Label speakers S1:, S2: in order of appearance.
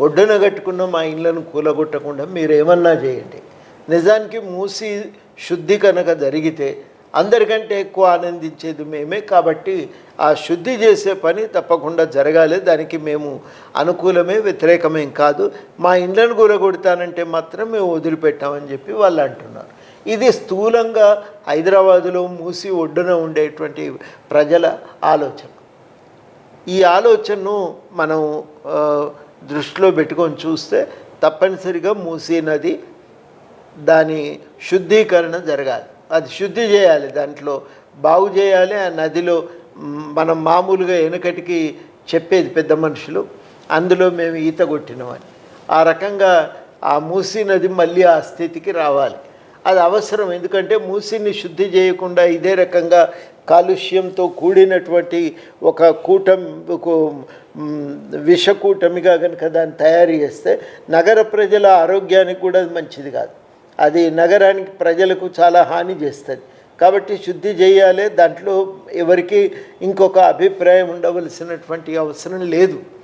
S1: ఒడ్డున కట్టుకున్న మా ఇళ్లను కూలగొట్టకుండా మీరేమన్నా చేయండి. నిజానికి మూసి శుద్ధి కనుక జరిగితే అందరికంటే ఎక్కువ ఆనందించేది మేమే. కాబట్టి ఆ శుద్ధి చేసే పని తప్పకుండా జరగాలి. దానికి మేము అనుకూలమే, వ్యతిరేకమేం కాదు. మా ఇళ్లను కూలగొడతానంటే మాత్రం మేము వదిలిపెట్టామని చెప్పి వాళ్ళు అంటున్నారు. ఇది స్థూలంగా హైదరాబాదులో మూసి ఒడ్డున ఉండేటువంటి ప్రజల ఆలోచన. ఈ ఆలోచనను మనం దృష్టిలో పెట్టుకొని చూస్తే తప్పనిసరిగా మూసీ నది దాని శుద్ధీకరణ జరగాలి. అది శుద్ధి చేయాలి, దాంట్లో బాగు చేయాలి. ఆ నదిలో మనం మామూలుగా వెనకటికి చెప్పేది పెద్ద మనుషులు, అందులో మేము ఈత కొట్టినామని. ఆ రకంగా ఆ మూసీ నది మళ్ళీ ఆ స్థితికి రావాలి. అది అవసరం. ఎందుకంటే మూసీని శుద్ధి చేయకుండా ఇదే రకంగా కాలుష్యంతో కూడినటువంటి ఒక విషకూటమిగా కనుక దాన్ని తయారు చేస్తే నగర ప్రజల ఆరోగ్యానికి కూడా మంచిది కాదు. అది నగరానికి ప్రజలకు చాలా హాని చేస్తుంది. కాబట్టి శుద్ధి చేయాలి. దాంట్లో ఎవరికి ఇంకొక అభిప్రాయం ఉండవలసినటువంటి అవసరం లేదు.